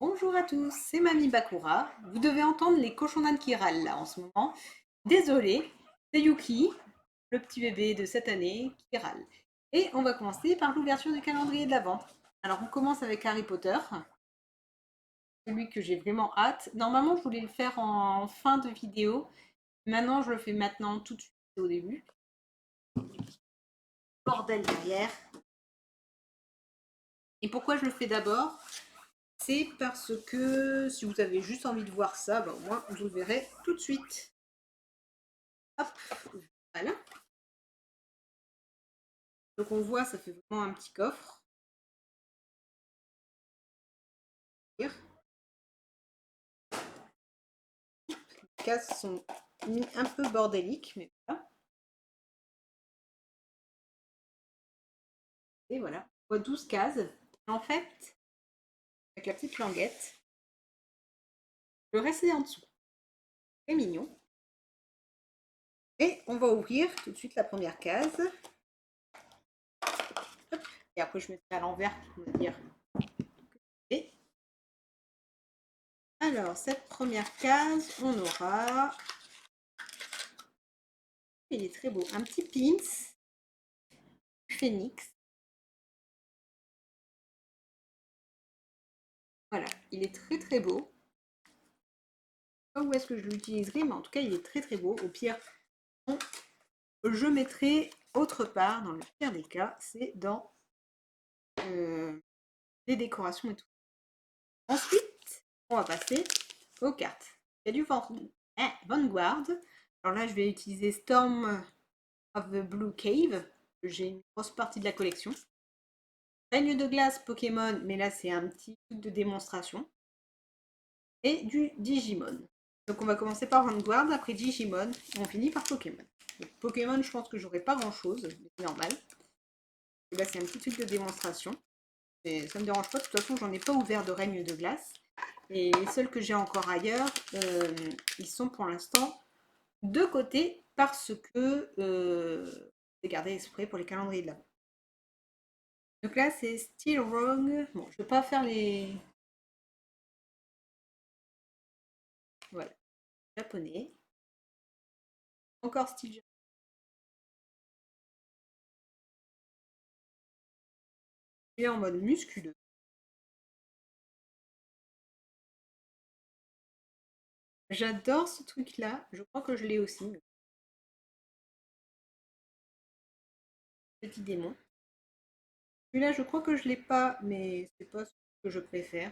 Bonjour à tous, c'est Mamie Bakura. Vous devez entendre les cochons d'Inde qui râlent là en ce moment. Désolée, c'est Yuki, le petit bébé de cette année qui râle. Et on va commencer par l'ouverture du calendrier de l'Avent. Alors on commence avec Harry Potter, celui que j'ai vraiment hâte. Normalement je voulais le faire en fin de vidéo. Maintenant je le fais maintenant tout de suite au début. Bordel derrière. Et pourquoi je le fais d'abord? C'est parce que si vous avez juste envie de voir ça, ben, au moins vous le verrez tout de suite. Hop, voilà. Donc on voit, ça fait vraiment un petit coffre. Les cases sont mis un peu bordéliques, mais voilà. Et voilà, on voit 12 cases. Et en fait, avec la petite languette, le reste est en dessous. C'est mignon. Et on va ouvrir tout de suite la première case. Hop. Et après, je mettrai à l'envers pour me dire. Et alors, cette première case, on aura. Il est très beau. Un petit pins phénix. Voilà, il est très très beau. Je ne sais pas où est-ce que je l'utiliserai, mais en tout cas, il est très très beau. Au pire, je mettrai autre part, dans le pire des cas, c'est dans les décorations et tout. Ensuite, on va passer aux cartes. Il y a du Vanguard. Alors là, je vais utiliser Storm of the Blue Cave. J'ai une grosse partie de la collection. Règne de glace Pokémon, mais là, c'est un petit truc de démonstration. Et du Digimon. Donc on va commencer par Vanguard, après Digimon, et on finit par Pokémon. Donc, Pokémon, je pense que j'aurai pas grand chose, mais c'est normal. Et là, c'est un petit truc de démonstration. Et ça me dérange pas, de toute façon, j'en ai pas ouvert de règne de glace. Et les seuls que j'ai encore ailleurs, ils sont pour l'instant de côté parce que j'ai gardé exprès pour les calendriers de l'avant. Donc là, c'est Still Wrong. Bon, je vais pas faire les. Voilà, japonais. Encore style japonais. Il est en mode musculeux. J'adore ce truc-là. Je crois que je l'ai aussi. Petit démon. Celui-là, je crois que je l'ai pas, mais c'est pas ce que je préfère.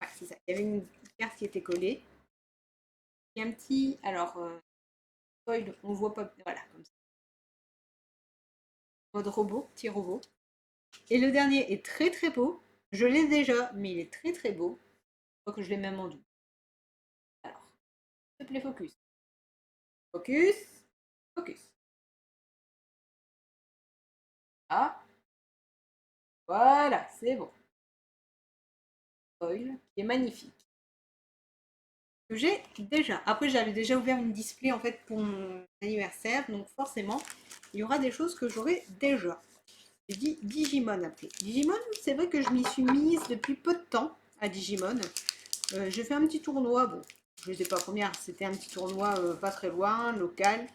Ah, c'est ça. Il y avait une carte qui était collée. Il y a un petit. Alors, foil, on voit pas. Voilà, comme ça. Mode robot, petit robot. Et le dernier est très très beau. Je l'ai déjà, mais il est très très beau. Je crois que je l'ai même en double. Alors, s'il te plaît, focus. Focus. Focus. Ah, voilà, c'est bon. Foil, qui est magnifique. Que j'ai déjà. Après, j'avais déjà ouvert une display en fait pour mon anniversaire, donc forcément, il y aura des choses que j'aurai déjà. J'ai dit Digimon après. Digimon, c'est vrai que je m'y suis mise depuis peu de temps à Digimon. J'ai fait un petit tournoi, bon, je n'étais pas première, c'était un petit tournoi pas très loin, local.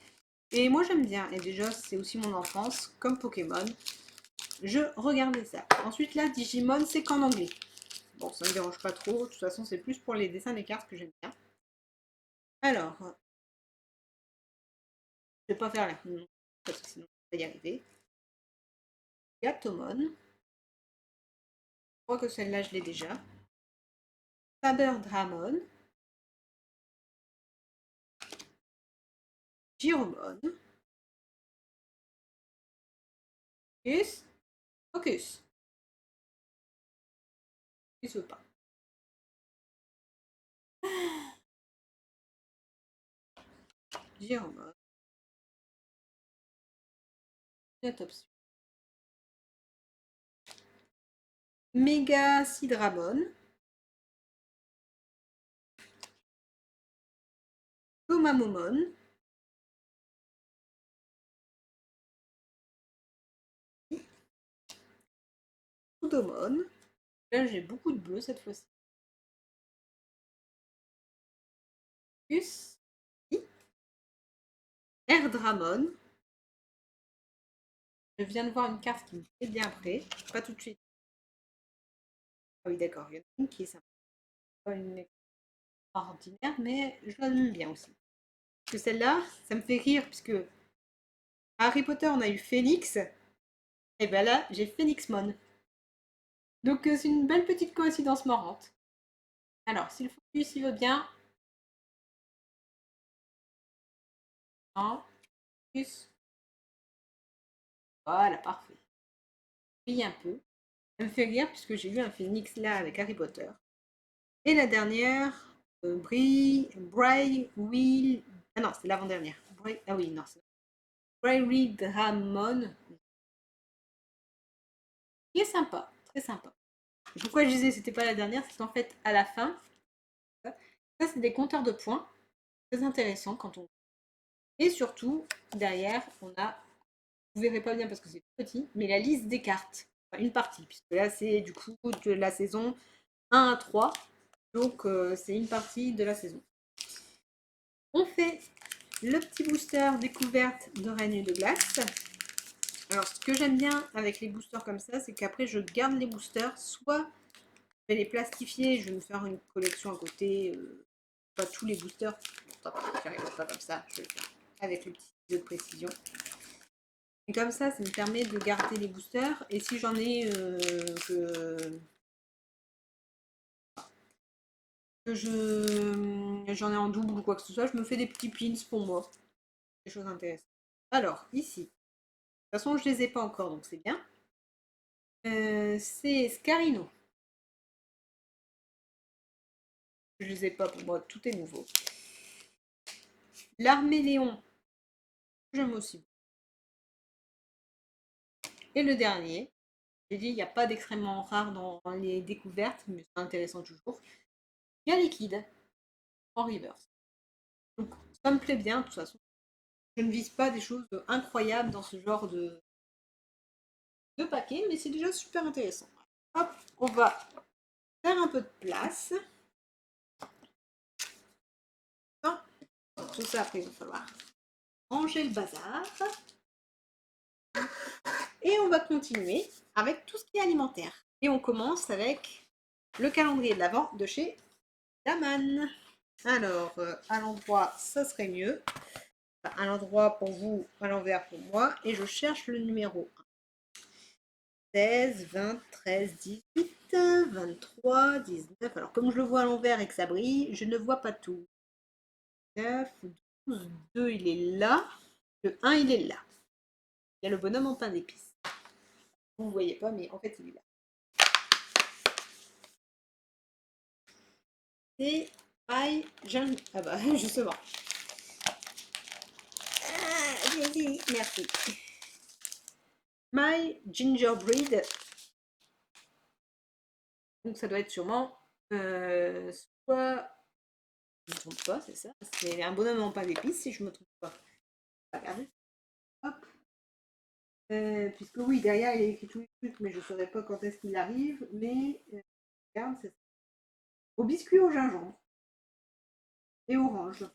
Et moi j'aime bien, et déjà c'est aussi mon enfance, comme Pokémon. Je regardais ça. Ensuite là, Digimon, c'est qu'en anglais. Bon, ça me dérange pas trop, de toute façon c'est plus pour les dessins des cartes que j'aime bien. Alors, je vais pas faire la non, parce que sinon on va y arriver. Gatomon, je crois que celle-là je l'ai déjà. Saber Dramon, Giromon, Focus, Focus. Il se veut pas. Giromon, Atopsy. Méga Sidramon, Tomamomon, Sandomon. Là, j'ai beaucoup de bleu cette fois-ci. Plus Erdramon. Je viens de voir une carte qui me fait bien près. Pas tout de suite. Ah oui, d'accord. Il y en a une qui est sympa. Pas une ordinaire, mais je l'aime bien aussi. Parce que celle-là, ça me fait rire, puisque à Harry Potter, on a eu Phoenix. Et bien là, j'ai Phoenixmon. Donc c'est une belle petite coïncidence marrante. Alors, si le focus il veut bien. Non, focus. Voilà, parfait. Puis un peu. Ça me fait rire puisque j'ai vu un phénix là avec Harry Potter. Et la dernière, Will. Ah non, c'est l'avant-dernière. Ah oui, non, c'est Bray Dramon. Qui est sympa, très sympa. Pourquoi je disais que c'était pas la dernière, c'est qu'en fait, à la fin, ça c'est des compteurs de points. Très intéressant quand on. Et surtout, derrière, on a. Vous verrez pas bien parce que c'est tout petit, mais la liste des cartes. Enfin, une partie, puisque là, c'est du coup de la saison 1 à 3. Donc, c'est une partie de la saison. On fait le petit booster découverte de Règne de Glace. Alors, ce que j'aime bien avec les boosters comme ça, c'est qu'après, je garde les boosters. Soit je vais les plastifier, je vais me faire une collection à côté. Pas tous les boosters. Bon, j'arrive pas comme ça, je vais le faire avec le petit jeu de précision. Et comme ça me permet de garder les boosters. Et si j'en ai j'en ai en double ou quoi que ce soit, je me fais des petits pins pour moi. Des choses intéressantes. Alors, ici. De toute façon, je les ai pas encore, donc c'est bien. C'est Scarino. Je les ai pas pour moi, tout est nouveau. L'armée Léon. J'aime aussi. Et le dernier. J'ai dit, il n'y a pas d'extrêmement rare dans les découvertes, mais c'est intéressant toujours. Il y a Liquide en reverse. Donc, ça me plaît bien, de toute façon. Je ne vise pas des choses incroyables dans ce genre de paquet, mais c'est déjà super intéressant. Hop, on va faire un peu de place. Non, tout ça, après, il va falloir ranger le bazar. Et on va continuer avec tout ce qui est alimentaire. Et on commence avec le calendrier de l'Avent de chez Daman. Alors, à l'endroit, ça serait mieux. Enfin, à l'endroit pour vous, à l'envers pour moi. Et je cherche le numéro 16, 20, 13, 18, 23, 19. Alors, comme je le vois à l'envers et que ça brille, je ne vois pas tout. 9, 12, 2, il est là. Le 1, il est là. Il y a le bonhomme en pain d'épices. Vous ne voyez pas, mais en fait, il est là. C'est My Jean... Ah bah, justement. Ah, merci. My Gingerbread. Donc, ça doit être sûrement soit... Je ne me trompe pas, c'est ça. C'est un bonhomme en pain d'épices, si je ne me trompe pas. Regardez. Hop. Puisque oui, derrière, il y a écrit tous les trucs, mais je ne saurais pas quand est-ce qu'il arrive. Mais, regarde, c'est ça. Au biscuit au gingembre. Et orange.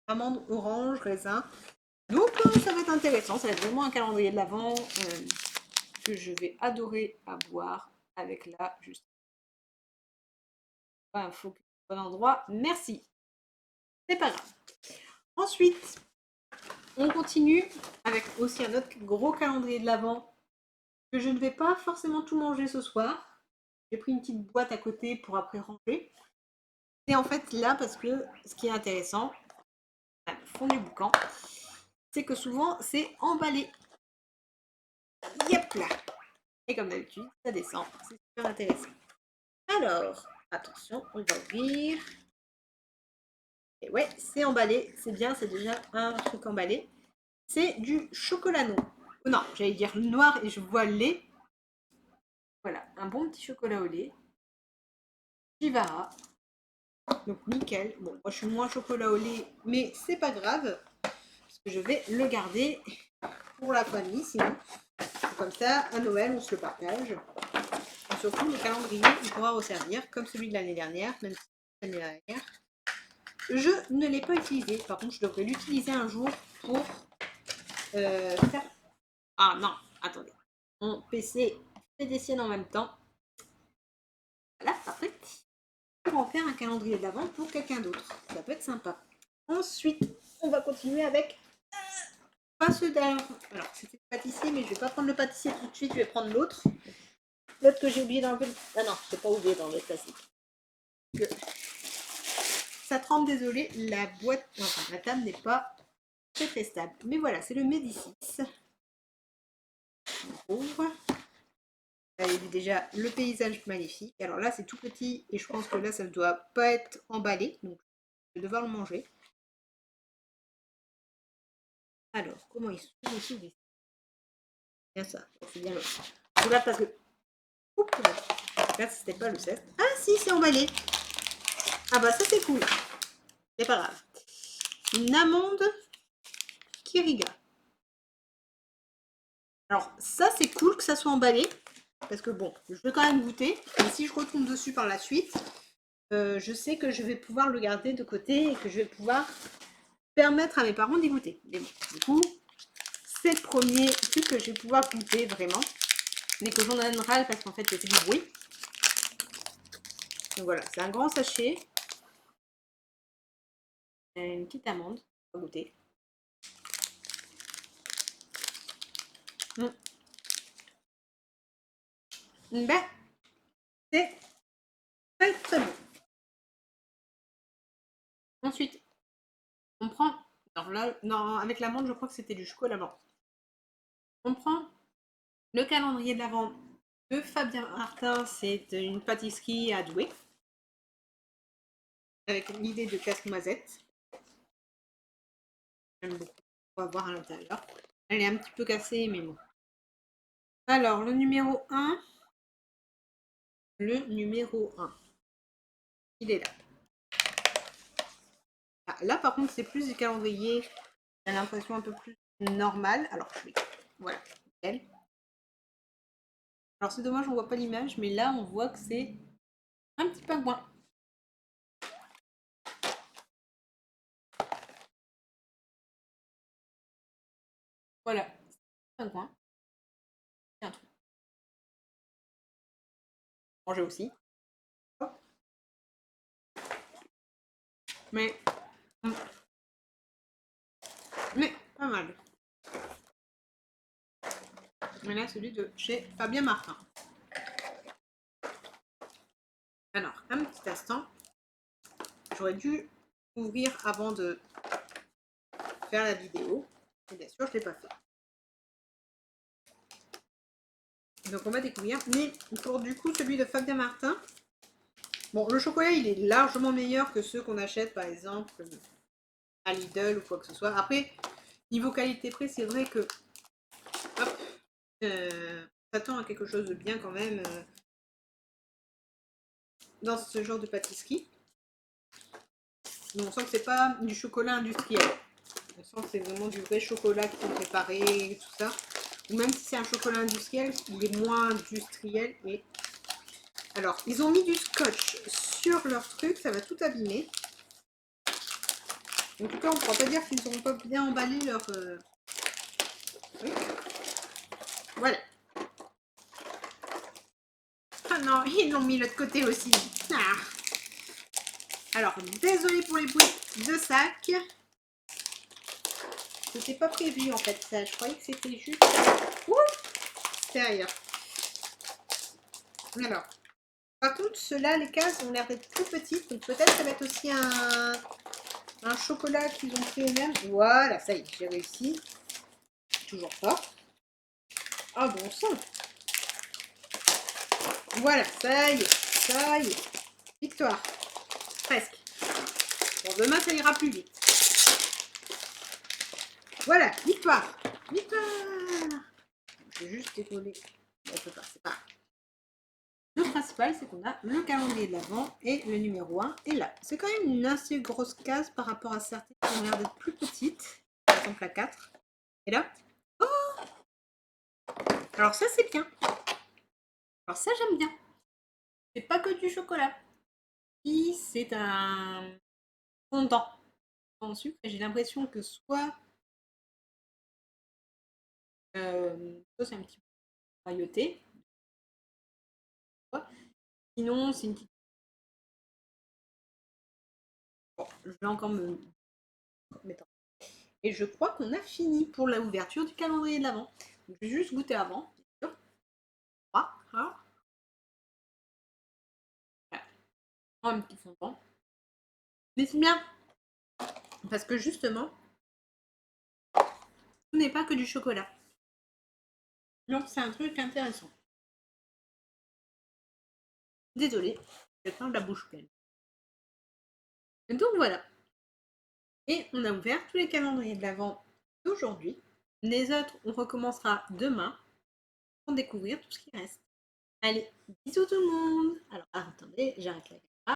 Amande, orange, raisin. Donc, ça va être intéressant. Ça va être vraiment un calendrier de l'Avent que je vais adorer à boire avec là, juste. Pas un faux bon endroit. Merci. C'est pas grave. Ensuite, on continue avec aussi un autre gros calendrier de l'Avent que je ne vais pas forcément tout manger ce soir. J'ai pris une petite boîte à côté pour après ranger. C'est en fait là parce que ce qui est intéressant, à le fond du boucan, c'est que souvent c'est emballé. Yep là. Et comme d'habitude, ça descend. C'est super intéressant. Alors, attention, on va ouvrir. Et ouais, c'est emballé. C'est bien, c'est déjà un truc emballé. C'est du chocolat noir. Non, j'allais dire noir et je vois lait. Voilà, un bon petit chocolat au lait. Chivara. Donc nickel. Bon, moi je suis moins chocolat au lait, mais c'est pas grave. Parce que je vais le garder pour la famille, sinon. Comme ça, à Noël, on se le partage. surtout, le calendrier, il pourra resservir, comme celui de l'année dernière, même si l'année dernière, je ne l'ai pas utilisé. Par contre, je devrais l'utiliser un jour pour faire... Ah non, attendez. Mon PC fait des siennes en même temps. Voilà, parfait. Pour en faire un calendrier de l'Avent pour quelqu'un d'autre. Ça peut être sympa. Ensuite, on va continuer avec... Pas ceux d'avant. Alors, c'était le pâtissier, mais je vais pas prendre le pâtissier tout de suite, je vais prendre l'autre. L'autre que j'ai oublié d'enlever. Ah non, je n'ai pas oublié d'enlever le plastique. Ça trempe, désolé, la boîte, enfin la table n'est pas très stable. Mais voilà, c'est le Médicis. On ouvre. Vous avez vu déjà le paysage magnifique. Alors là, c'est tout petit et je pense que là, ça ne doit pas être emballé. Donc, je vais devoir le manger. Alors, comment il s'ouvre ici? Bien ça, c'est bien l'autre. Je regarde parce que... Oups, là, c'était pas le 16. Ah si, c'est emballé. Ah bah ça, c'est cool. C'est pas grave. Une amande Kiriga. Alors ça, c'est cool que ça soit emballé. Parce que bon, je vais quand même goûter. Et si je retombe dessus par la suite, je sais que je vais pouvoir le garder de côté et que je vais pouvoir permettre à mes parents d'y goûter. Mais bon, du coup, c'est le premier truc que je vais pouvoir goûter vraiment. Mais que j'en donne râle parce qu'en fait, j'ai fait du bruit. Donc voilà, c'est un grand sachet. Une petite amande. On va goûter. Ben, c'est très très bon. Ensuite, on prend... Alors là, non, avec l'amande, je crois que c'était du chocolat blanc. On prend le calendrier de l'Avent de Fabien Martin, c'est une pâtisserie à Douai, avec l'idée de casse-noisette. J'aime beaucoup. On va voir à l'intérieur. Elle est un petit peu cassée, mais bon. Alors, le numéro 1. Le numéro 1. Il est là. Ah, là, par contre, c'est plus du calendrier. J'ai l'impression un peu plus normal. Alors, je vais... Voilà. Nickel. Alors, c'est dommage, on voit pas l'image, mais là, on voit que c'est un petit peu moins. Voilà. Un coin. Et un trou. Manger aussi. Mais pas mal. Mais là, celui de chez Fabien Martin. Alors, un petit instant. J'aurais dû ouvrir avant de faire la vidéo. Et bien sûr, je ne l'ai pas fait. Donc, on va découvrir. Mais pour du coup, celui de Fabien Martin, bon, le chocolat, il est largement meilleur que ceux qu'on achète, par exemple, à Lidl ou quoi que ce soit. Après, niveau qualité-prix, c'est vrai que hop, s'attend à quelque chose de bien quand même dans ce genre de pâtisserie. Mais on sent que c'est pas du chocolat industriel. On sent que c'est vraiment du vrai chocolat qui est préparé, tout ça. Ou même si c'est un chocolat industriel, il est moins industriel. Et... Alors, ils ont mis du scotch sur leur truc, ça va tout abîmer. En tout cas, on ne pourra pas dire qu'ils n'auront pas bien emballé leur truc. Voilà. Ah non, ils l'ont mis de l'autre côté aussi. Ah. Alors, désolé pour les bruits de sac. C'était pas prévu en fait ça. Je croyais que c'était juste... Ouh, c'est ailleurs. Alors, par contre, ceux-là, les cases ont l'air d'être plus petites. Donc peut-être ça va être aussi un chocolat qu'ils ont fait eux-mêmes. Voilà, ça y est, j'ai réussi. Toujours pas. Ah bon sang. Voilà, ça y est, ça y est. Victoire. Presque. Bon, demain, ça ira plus vite. Voilà, victoire. Victoire. J'ai juste décollé. On peut pas, c'est pas grave. Le principal, c'est qu'on a le calendrier de l'Avent et le numéro 1 est là. C'est quand même une assez grosse case par rapport à certaines qui ont l'air d'être plus petites. Par exemple la 4. Et là, oh, alors ça, c'est bien. Alors ça, j'aime bien. c'est pas que du chocolat. Puis c'est un fondant en sucre et j'ai l'impression que soit c'est un petit peu noyauté, sinon c'est une petite. Bon, je vais encore me mettre. Et je crois qu'on a fini pour l'ouverture du calendrier de l'Avent. Je vais juste goûter avant, bien sûr. Ah, ah. Voilà. Un petit fondant. Mais c'est bien, parce que justement, ce n'est pas que du chocolat. Donc c'est un truc intéressant. Désolée, j'ai plein de la bouche pleine. Donc voilà. Et on a ouvert tous les calendriers de l'Avent d'aujourd'hui. Les autres, on recommencera demain pour découvrir tout ce qui reste. Allez, bisous tout le monde. Alors attendez, j'arrête la